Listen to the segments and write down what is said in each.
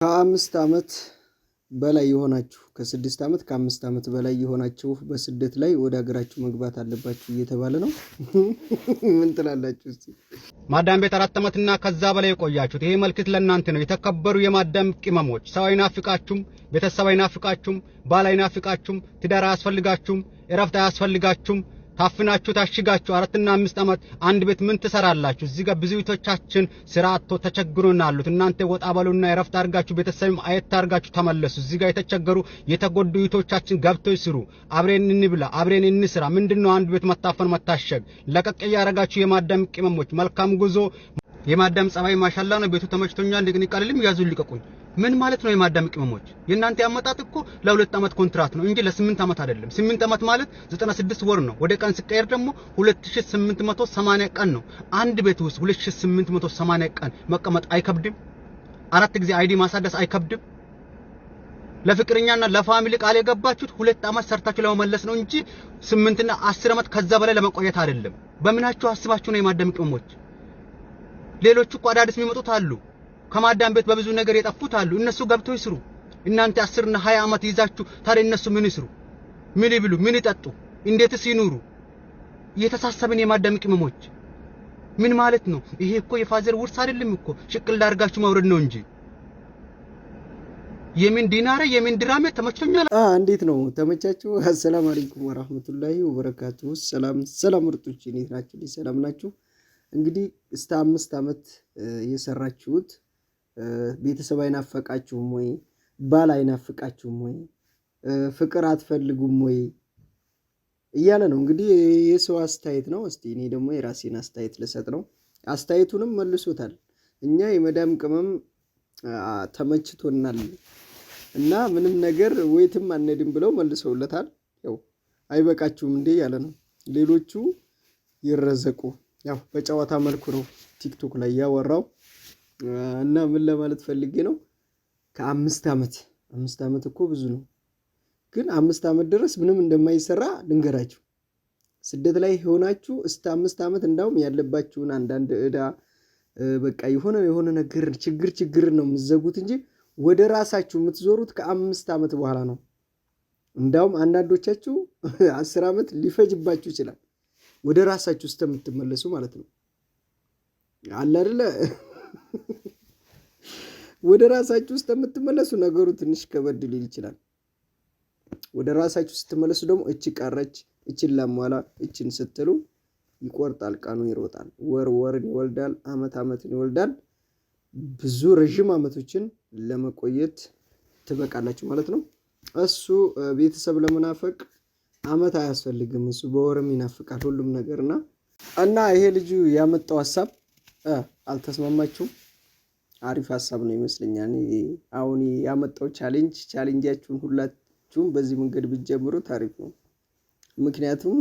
ከአምስት ዓመት በላይ የሆናችሁ ከስድስት ዓመት ከአምስት ዓመት በላይ የሆናችሁ በስደት ላይ ወደ ሀገራችሁ መግባት አለባችሁ እየተባለ ነው። ምን ትላላችሁ እስቲ? ማዳም ቤት 4 ዓመትና ከዛ በላይ የቆያችሁት ይሄ መልእክት ለእናንተ ነው። የተከበሩ የማዳም ቅመሞች፣ ሰው አይናፍቃችሁም፣ ቤተሰብ አይናፍቃችሁም፣ ባል አይናፍቃችሁም፣ ትዳር አያስፈልጋችሁም፣ እረፍት አያስፈልጋችሁም። ታፍናችሁ ታሽጋችሁ 4 እና 5 ዓመት አንድ ቤት ምን ትሰራላችሁ? እዚህ ጋር ብዙ እህቶቻችን ስራ አጥቶ ተቸግሮናል። እናንተ ወጣ በሉና እረፍት አድርጋችሁ ቤተሰብም አየት አድርጋችሁ ተመለሱ። እዚህ ጋር የተቸገሩ የተጎዱ እህቶቻችን ገብተው ይስሩ። አብረን እንብላ፣ አብረን እንስራ። ምንድነው አንድ ቤት መታፈን መታሸግ? ለቀቅ ያረጋችሁ የማዳም ቅመሞች መልካም ጉዞ። የማዳም ጸባይ ማሻአላ ነው። ቤቱ ተመችቶኛል። እንደግን ይቀልልም ያዙ ልቀቁኝ። ምን ማለት ነው? የማዳም ቅመሞች የእናንተ ያመጣጥ እኮ ለ2 ዓመት ኮንትራት ነው እንጂ ለ8 ዓመት አይደለም። 8 ዓመት ማለት 96 ወር ነው። ወደ ቀን ሲቀየር ደግሞ 2880 ቀን ነው። አንድ ቤት ውስጥ 2880 ቀን መቀመጥ አይከብድም? 4 ጊዜ አይዲ ማሳደስ አይከብድም? ለፍቅረኛና ለፋሚሊ ቃል የገባችሁት 2 ዓመት ሰርታችሁ ለመመለስ ነው እንጂ 8 እና 10 ዓመት ከዛ በላይ ለመቆየት አይደለም። በምናችሁ አስባችሁ ነው የማዳም ቅመሞች? ሌሎቹ እኮ አዳዲስ የሚመጡት አሉ። ከማዳም ቤት በብዙ ነገር የጠፉት አሉ። እነሱ ገብተው ይስሩ። እናንተ 10 እና 20 ዓመት ይዛችሁ ታዲያ እነሱ ምን ይስሩ? ምን ይብሉ? ምን ይጠጡ? እንዴትስ ይኑሩ? እየተሳሰብን የማዳም ቅመሞች ምን ማለት ነው? ይሄ እኮ የፋዘር ውርስ አይደለም እኮ ሽቅል አድርጋችሁ መውረድ ነው እንጂ የምን ዲናር የምን ድራም ተመችቶኛል። እንዴት ነው ተመቻችሁ? አሰላሙ አለይኩም ወራህመቱላሂ ወበረካቱ። ሰላም ምርጦች፣ እንዴት ናችሁ? ሰላም ናችሁ? እንግዲህ እስከ 5 ዓመት የሰራችሁት ቤተሰብ አይናፈቃችሁም ወይ? ባል አይናፍቃችሁም ወይ? ፍቅር አትፈልጉም ወይ እያለ ነው እንግዲህ የሰው አስተያየት ነው። እስቲ እኔ ደግሞ የራሴን አስተያየት ልሰጥ ነው። አስተያየቱንም መልሶታል። እኛ የመዳም ቅመም ተመችቶናል እና ምንም ነገር ወይትም አንሄድም ብለው መልሰውለታል። ያው አይበቃችሁም እንዴ ያለ ነው። ሌሎቹ ይረዘቁ። ያው በጨዋታ መልኩ ነው ቲክቶክ ላይ ያወራው እና ምን ለማለት ፈልጌ ነው፣ ከ5 ዓመት እኮ ብዙ ነው። ግን 5 ዓመት ድረስ ምንም እንደማይሰራ ልንገራችሁ። ስደት ላይ ሆናችሁ እስከ 5 ዓመት እንዳውም ያለባችሁን አንዳንድ እዳ በቃ የሆነ ነገር ችግር ነው የምትዘጉት እንጂ ወደ ራሳችሁ የምትዞሩት ከ5 ዓመት በኋላ ነው። እንዳውም አንዳንዶቻችሁ 10 ዓመት ሊፈጅባችሁ ይችላል ወደ ራሳችሁ እስከምትመለሱ ማለት ነው። አለ አይደለ? ወደ ራሳችሁ እስከምትመለሱ ነገሩ ትንሽ ከበድ ሊል ይችላል። ወደ ራሳችሁ ስትመለሱ ደግሞ እቺ ቀረች እቺን ላሟላ እቺን ስትሉ ይቆርጣል፣ ቀኑ ይሮጣል። ወርን ይወልዳል፣ ዓመትን ይወልዳል። ብዙ ረጅም ዓመቶችን ለመቆየት ትበቃላችሁ ማለት ነው። እሱ ቤተሰብ ለመናፈቅ ዓመት አያስፈልግም። እሱ በወርም ይናፍቃል ሁሉም ነገርና ይሄ ልጁ ያመጣው ሐሳብ አልተስማማችሁም? አሪፍ ሐሳብ ነው ይመስለኛል። አሁን ያመጣው ቻሌንጃችሁን ሁላችሁም በዚህ መንገድ ብትጀምሩ ታሪክ ነው። ምክንያቱም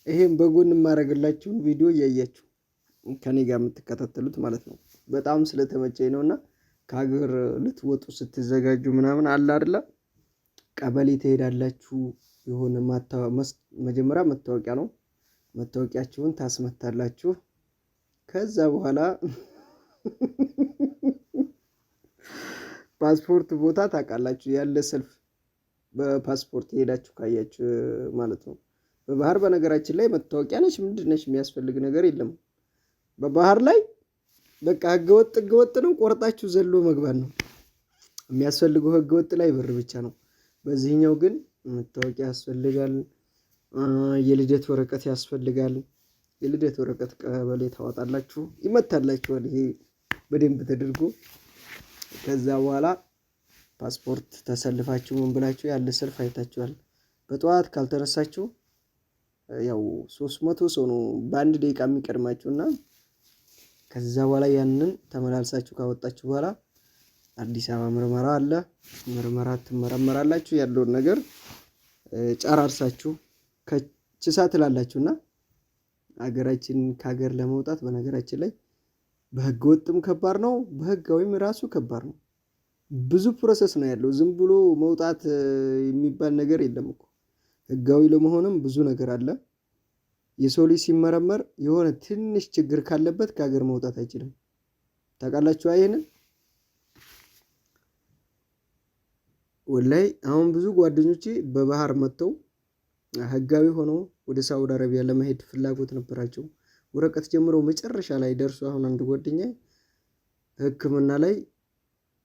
ይሄን በጎን ማረግላችሁን ቪዲዮ እያያችሁ ከኔ ጋር የምትከታተሉት ማለት ነው በጣም ስለተመቸኝ ነውና ከሀገር ልትወጡ ስትዘጋጁ ምናምን አለ አይደለ? ቀበሌ ትሄዳላችሁ። የሆነ መጀመሪያ መታወቂያ ነው። መታወቂያችሁን ታስመታላችሁ። ከዛ በኋላ ፓስፖርት ቦታ ታውቃላችሁ ያለ ሰልፍ በፓስፖርት ሄዳችሁ ካያችሁ ማለት ነው። በባህር በነገራችን ላይ መታወቂያ ነች ምንድነች የሚያስፈልግ ነገር የለም። በባህር ላይ በቃ ህገወጥ ነው። ቆርጣችሁ ዘሎ መግባት ነው የሚያስፈልገው። ህገወጥ ላይ ብር ብቻ ነው። በዚህኛው ግን መታወቂያ ያስፈልጋል። የልደት ወረቀት ያስፈልጋል። የልደት ወረቀት ቀበሌ ታወጣላችሁ፣ ይመታላችኋል። ይሄ በደንብ ተደርጎ ከዛ በኋላ ፓስፖርት ተሰልፋችሁ ምን ብላችሁ ያለ ሰልፍ አይታችኋል። በጠዋት ካልተነሳችሁ ያው 300 ሰው ነው በአንድ ደቂቃ የሚቀድማችሁና ከዛ በኋላ ያንን ተመላልሳችሁ ካወጣችሁ በኋላ አዲስ አበባ ምርመራ አለ። ምርመራ ትመረመራላችሁ። ያለውን ነገር ጨራርሳችሁ ከችሳ ትላላችሁና አገራችን ከሀገር ለመውጣት በነገራችን ላይ በህገ ወጥም ከባድ ነው፣ በህጋዊም ራሱ ከባድ ነው። ብዙ ፕሮሰስ ነው ያለው። ዝም ብሎ መውጣት የሚባል ነገር የለም እኮ። ህጋዊ ለመሆንም ብዙ ነገር አለ። የሰው ልጅ ሲመረመር የሆነ ትንሽ ችግር ካለበት ከሀገር መውጣት አይችልም። ታውቃላችሁ ይሄንን ወላይ አሁን ብዙ ጓደኞቼ በባህር መጥተው ህጋዊ ሆነው ወደ ሳውዲ አረቢያ ለመሄድ ፍላጎት ነበራቸው። ወረቀት ጀምረው መጨረሻ ላይ ደርሶ አሁን አንድ ጓደኛ ህክምና ላይ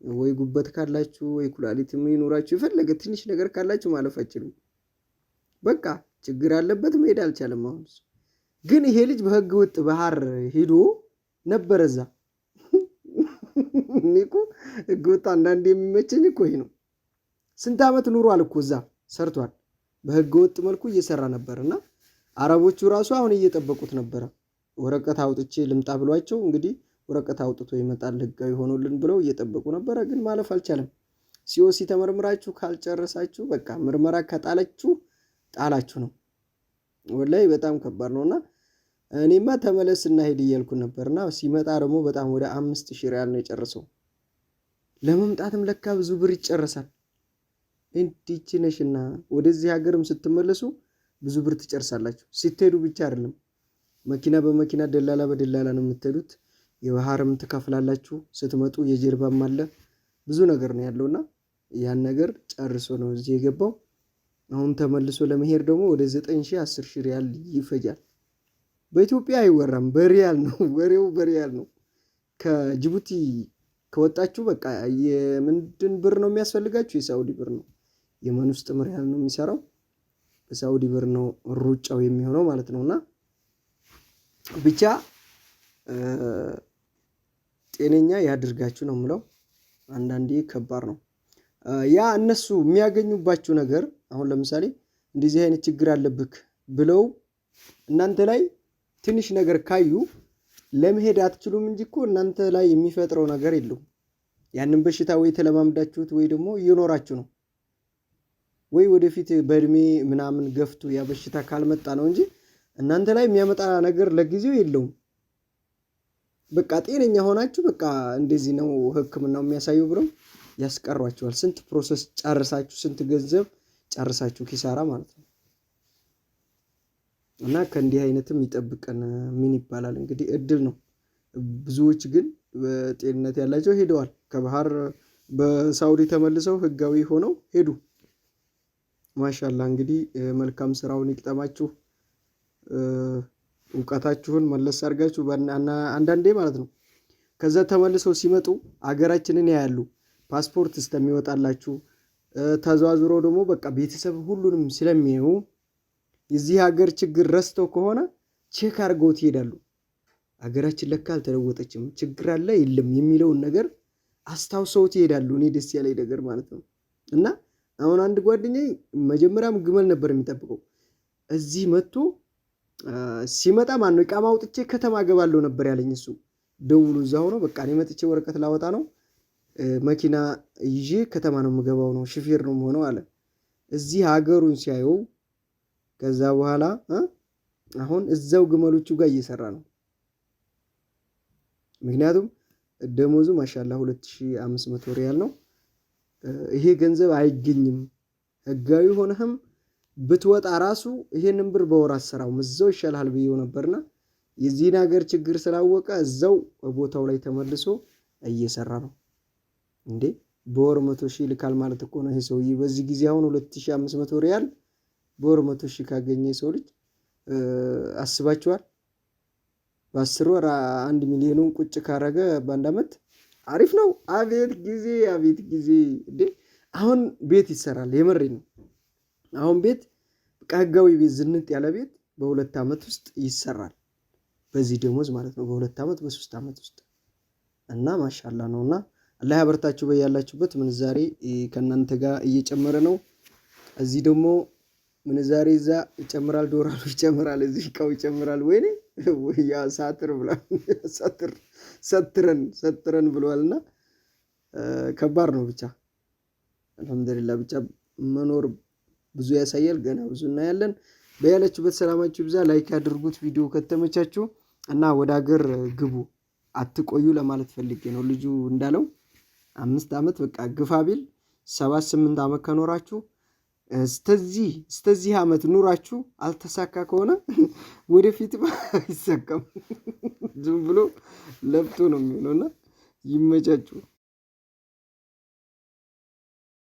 ወይ ጉበት ካላችሁ ወይ ኩላሊት ይኖራችሁ የፈለገ ትንሽ ነገር ካላችሁ ማለፍ አትችሉም። በቃ ችግር አለበት መሄድ አልቻለም። አሁን ግን ይሄ ልጅ በህገ ወጥ ባህር ሄዶ ነበር እዛ። እኮ ህገ ወጥ አንዳንዴ የሚመቸኝ እኮ ይሄ ነው። ስንት ዓመት ኑሯል እኮ እዛ ሰርቷል። በህገ ወጥ መልኩ እየሰራ ነበርና አረቦቹ ራሱ አሁን እየጠበቁት ነበር። ወረቀት አውጥቼ ልምጣ ብሏቸው እንግዲህ ወረቀት አውጥቶ ይመጣል ህጋዊ ሆኖልን ብለው እየጠበቁ ነበር። ግን ማለፍ አልቻለም። ሲኦሲ ተመርምራችሁ ካልጨረሳችሁ በቃ ምርመራ ከጣላችሁ ጣላችሁ ነው። ወላይ በጣም ከባድ ነውና እኔማ ተመለስና ሄድ እያልኩ ነበርና ሲመጣ ደግሞ በጣም ወደ 5000 ሪያል ነው የጨረሰው። ለመምጣትም ለካ ብዙ ብር ይጨርሳል። እንዲች ነሽና ወደዚህ ሀገርም ስትመለሱ ብዙ ብር ትጨርሳላችሁ። ስትሄዱ ብቻ አይደለም መኪና በመኪና ደላላ በደላላ ነው የምትሄዱት። የባህርም ትከፍላላችሁ። ስትመጡ የጀርባም አለ ብዙ ነገር ነው ያለውና ያን ነገር ጨርሶ ነው እዚህ የገባው። አሁን ተመልሶ ለመሄድ ደግሞ ወደ 9000 10000 ሪያል ይፈጃል። በኢትዮጵያ አይወራም፣ በሪያል ነው ወሬው፣ በሪያል ነው። ከጅቡቲ ከወጣችሁ በቃ የምንድን ብር ነው የሚያስፈልጋችሁ? የሳውዲ ብር ነው። የመን ውስጥ ሪያል ነው የሚሰራው። በሳውዲ ብር ነው ሩጫው የሚሆነው ማለት ነውና ብቻ ጤነኛ ያድርጋችሁ ነው የምለው። አንዳንዴ ከባድ ነው ያ እነሱ የሚያገኙባችሁ ነገር። አሁን ለምሳሌ እንደዚህ አይነት ችግር አለብክ ብለው እናንተ ላይ ትንሽ ነገር ካዩ ለመሄድ አትችሉም እንጂ እኮ እናንተ ላይ የሚፈጥረው ነገር የለም። ያንን በሽታ ወይ ተለማምዳችሁት ወይ ደግሞ እየኖራችሁ ነው ወይ ወደፊት በእድሜ ምናምን ገፍቱ ያ በሽታ ካልመጣ ነው እንጂ እናንተ ላይ የሚያመጣ ነገር ለጊዜው የለውም። በቃ ጤነኛ ሆናችሁ በቃ እንደዚህ ነው ህክምናው የሚያሳየው ብለው ያስቀሯችኋል። ስንት ፕሮሰስ ጨርሳችሁ ስንት ገንዘብ ጨርሳችሁ ኪሳራ ማለት ነው። እና ከእንዲህ አይነትም ይጠብቀን። ምን ይባላል እንግዲህ እድል ነው። ብዙዎች ግን በጤንነት ያላቸው ሄደዋል። ከባህር በሳውዲ ተመልሰው ህጋዊ ሆነው ሄዱ። ማሻአላ እንግዲህ መልካም ስራውን ይቅጠማችሁ። እውቀታችሁን መለስ አድርጋችሁ አንዳንዴ ማለት ነው ከዛ ተመልሰው ሲመጡ አገራችንን ያያሉ። ፓስፖርት እስከሚወጣላችሁ ተዘዋዝሮ ደግሞ በቃ ቤተሰብ ሁሉንም ስለሚያዩ የዚህ ሀገር ችግር ረስተው ከሆነ ቼክ አድርገውት ይሄዳሉ። አገራችን ለካ አልተለወጠችም፣ ችግር አለ የለም የሚለውን ነገር አስታውሰውት ይሄዳሉ። እኔ ደስ ያለኝ ነገር ማለት ነው። እና አሁን አንድ ጓደኛዬ መጀመሪያም ግመል ነበር የሚጠብቀው። እዚህ መጥቶ ሲመጣ ማን ነው ኢቃማ አውጥቼ ከተማ ገባለሁ ነበር ያለኝ። እሱ ደውሉ እዛ ሆኖ በቃ እኔ መጥቼ ወረቀት ላወጣ ነው መኪና ይዤ ከተማ ነው የምገባው ነው ሹፌር ነው የምሆነው አለ። እዚህ ሀገሩን ሲያየው ከዛ በኋላ አሁን እዛው ግመሎቹ ጋር እየሰራ ነው። ምክንያቱም ደሞዙ ማሻአላ 2500 ሪያል ነው። ይሄ ገንዘብ አይገኝም። ህጋዊ ሆነህም ብትወጣ ራሱ ይሄንን ብር በወር አሰራው እዛው ይሻላል ብዬው ነበርና የዚህን ሀገር ችግር ስላወቀ እዛው ቦታው ላይ ተመልሶ እየሰራ ነው። እንዴ በወር 100,000 ይልካል ማለት እኮ ነው ይሄ ሰውዬ። በዚህ ጊዜ አሁን 2500 ሪያል በወር 100,000 ካገኘ ሰው ልጅ አስባችኋል? በ10 ወር 1 ሚሊዮኑን ቁጭ ካረገ በአንድ አመት አሪፍ ነው። አቤት ጊዜ አቤት ጊዜ! እንዴ አሁን ቤት ይሰራል። የመሬ ነው። አሁን ቤት ህጋዊ ቤት ዝንጥ ያለ ቤት በ2 አመት ውስጥ ይሰራል። በዚህ ደሞዝ ማለት ነው። በ2 አመት በ3 አመት ውስጥ እና ማሻአላ ነውና አላህ ያበርታችሁ። በያላችሁበት ምንዛሬ ከናንተ ጋር እየጨመረ ነው። እዚህ ደግሞ ምንዛሬ እዛ ይጨምራል፣ ዶላሩ ይጨምራል፣ እዚህ እቃው ይጨምራል። ወይኔ ያ ሳትር ብላ ሰትረን ብሏልና ከባድ ነው። ብቻ አልহামዱሊላህ ብቻ መኖር ብዙ ያሳያል። ገና ብዙ እናያለን። በያላችሁበት ሰላማችሁ ይብዛ። ላይክ አድርጉት ቪዲዮ ከተመቻችሁ እና ወደ ሀገር ግቡ፣ አትቆዩ ለማለት ፈልጌ ነው። ልጁ እንዳለው 5 አመት በቃ ግፋ ቢል 7-8 አመት ከኖራችሁ እስተዚህ አመት ኑራችሁ አልተሳካ ከሆነ ወደፊት አይሳካም። ዝም ብሎ ለፍቶ ነው የሚሆነውና ይመቻችሁ።